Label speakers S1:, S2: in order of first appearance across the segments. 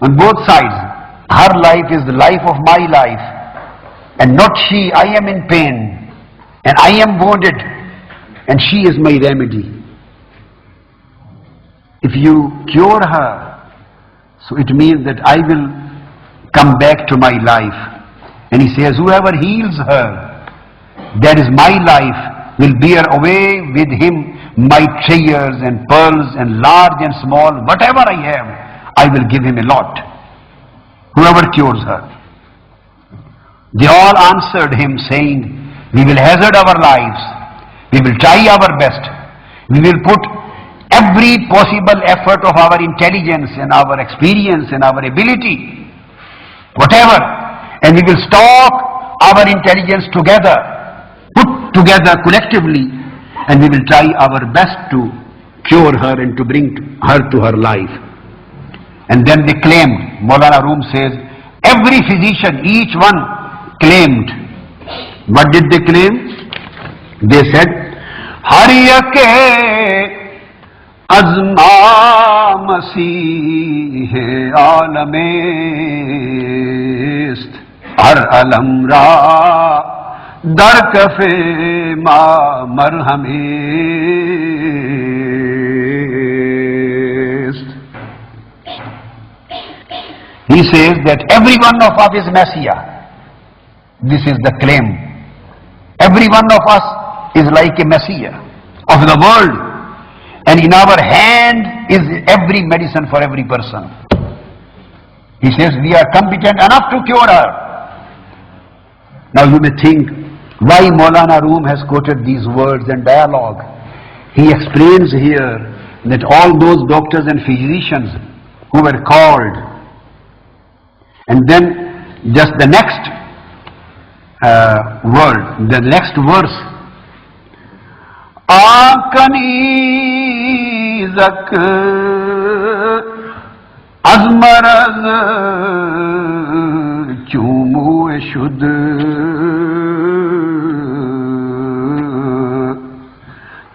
S1: on both sides. Her life is the life of my life, and not she. I am in pain, and I am wounded, and she is my remedy. If you cure her, so it means that I will come back to my life. And he says, whoever heals her, that is my life, will bear away with him my treasures and pearls and large and small, whatever I have, I will give him a lot. Whoever cures her. They all answered him saying, we will hazard our lives, we will try our best, we will put every possible effort of our intelligence and our experience and our ability, whatever, and we will stock our intelligence together, put together collectively, and we will try our best to cure her and to bring her to her life. And then they claimed, Maulana Room says, every physician, each one claimed. What did they claim? They said, Hariyake Azma Masih Alame Har Alamra Dar Kafe Ma Marhame. He says that every one of us is Messiah. This is the claim. Every one of us is like a Messiah of the world. And in our hand is every medicine for every person. He says we are competent enough to cure her. Now you may think, why Maulana Room has quoted these words and dialogue? He explains here that all those doctors and physicians who were called, and then just the next word, the next verse, Akani Zak Azmaraz Chumu Shud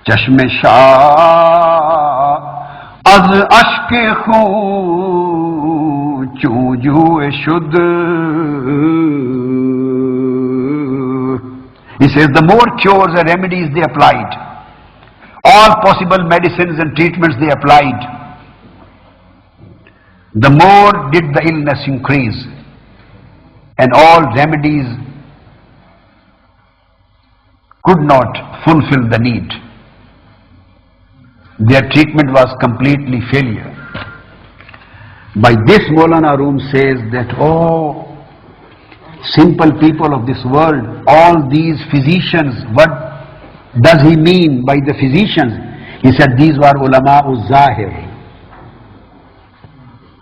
S1: Chashme Shah Az Ashke Khu Chuju Shud. He says the more cures and remedies they applied, all possible medicines and treatments they applied, the more did the illness increase, and all remedies could not fulfill the need. Their treatment was completely failure. By this Maulana Room says that, oh, simple people of this world, all these physicians, what does he mean by the physicians? He said these were ulama uz-zahir.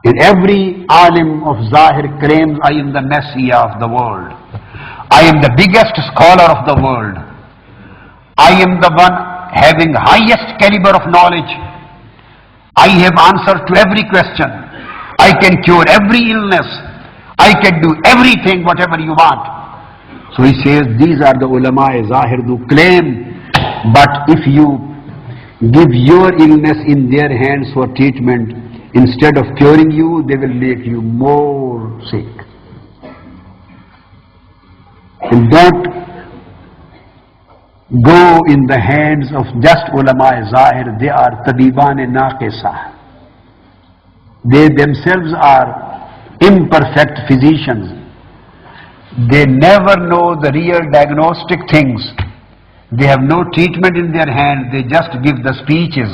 S1: In every alim of zahir claims, I am the messiah of the world. I am the biggest scholar of the world. I am the one having highest caliber of knowledge. I have answer to every question. I can cure every illness. I can do everything, whatever you want. So he says, these are the ulama-e-zahir who claim, but if you give your illness in their hands for treatment, instead of curing you, they will make you more sick. And don't go in the hands of just ulama-e-zahir. They are tabiban-e-naqisa. They themselves are imperfect physicians. They never know the real diagnostic things. They have no treatment in their hand. They just give the speeches.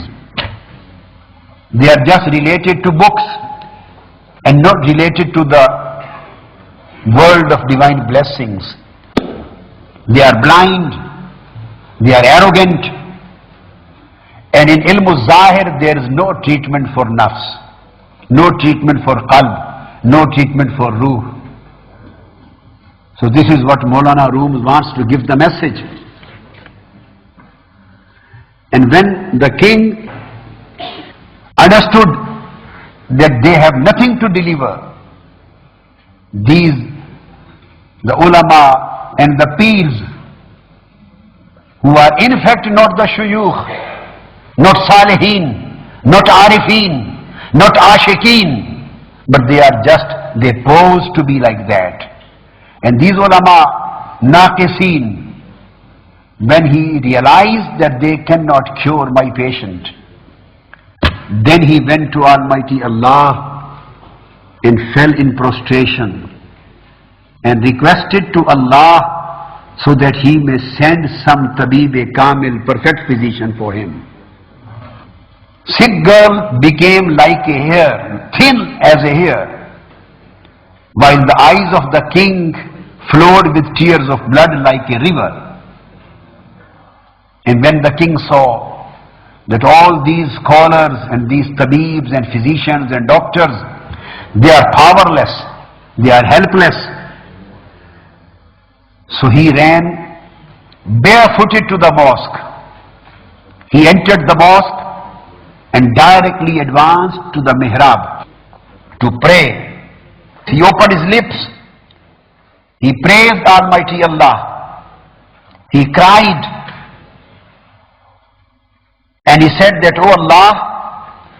S1: They are just related to books and not related to the world of divine blessings. They are blind. They are arrogant. And in ilm zahir there is no treatment for nafs, no treatment for qalb, no treatment for ruh. So this is what Maulana Room wants to give the message. And when the king understood that they have nothing to deliver, these, the ulama and the peers, who are in fact not the shuyukh, not salihin, not arifin, not ashikin, but they pose to be like that. And these ulama, naqisin, when he realized that they cannot cure my patient, then he went to Almighty Allah and fell in prostration and requested to Allah so that he may send some tabib kamil, perfect physician for him. Sick girl became like a hair, thin as a hair, while the eyes of the king flowed with tears of blood like a river. And when the king saw that all these scholars and these tabibs and physicians and doctors, they are powerless, they are helpless, so he ran barefooted to the mosque. He entered the mosque and directly advanced to the mihrab to pray. He opened his lips. He praised Almighty Allah. He cried. And he said that, "Oh Allah,"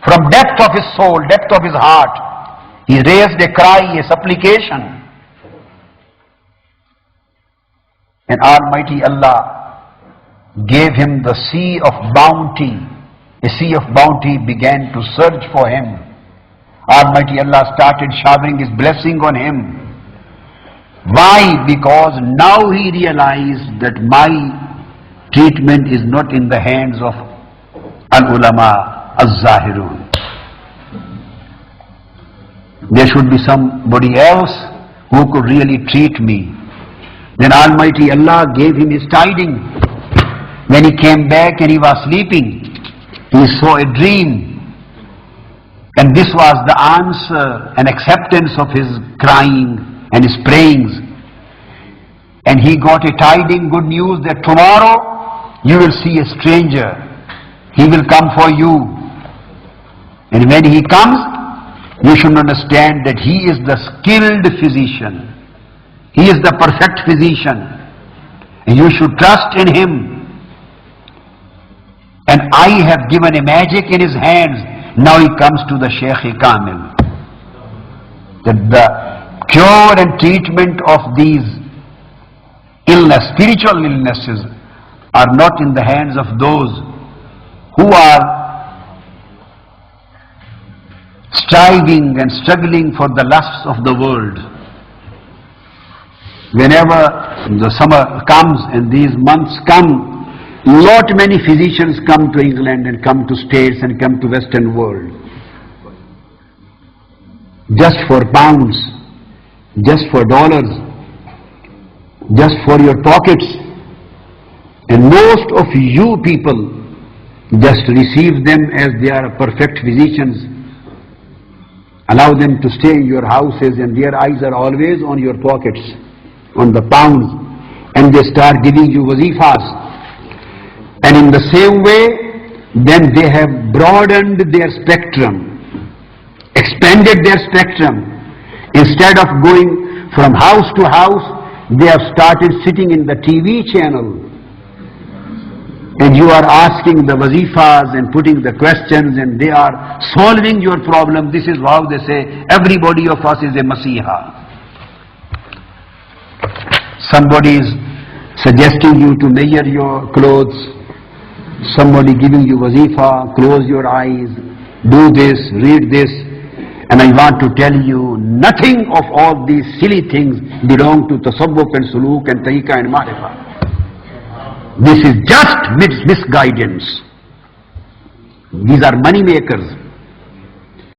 S1: from depth of his soul, depth of his heart, he raised a cry, a supplication. And Almighty Allah gave him the sea of bounty. A sea of bounty began to surge for him. Almighty Allah started showering His blessing on him. Why? Because now he realized that my treatment is not in the hands of al-ulama al-zahirun. There should be somebody else who could really treat me. Then Almighty Allah gave him his tidings. When he came back and he was sleeping, he saw a dream. And this was the answer and acceptance of his crying and his prayings. And he got a tiding, good news, that tomorrow you will see a stranger. He will come for you. And when he comes, you should understand that he is the skilled physician. He is the perfect physician. And you should trust in him. And I have given a magic in his hands. Now he comes to the Shaykh Kamil. That the cure and treatment of these spiritual illnesses, are not in the hands of those who are striving and struggling for the lusts of the world. Whenever the summer comes and these months come, many physicians come to England and come to States and come to Western world. Just for pounds, just for dollars, just for your pockets. And most of you people just receive them as they are perfect physicians. Allow them to stay in your houses and their eyes are always on your pockets, on the pounds, and they start giving you wazifas. And in the same way, then they have broadened their spectrum, expanded their spectrum. Instead of going from house to house, they have started sitting in the TV channel. And you are asking the wazifas and putting the questions and they are solving your problem. This is how they say, everybody of us is a Masiha. Somebody is suggesting you to measure your clothes. Somebody giving you wazifa, close your eyes, do this, read this. And I want to tell you, nothing of all these silly things belong to tasawwuf and suluk and tariqah and ma'rifah. This is just misguidance. These are money makers.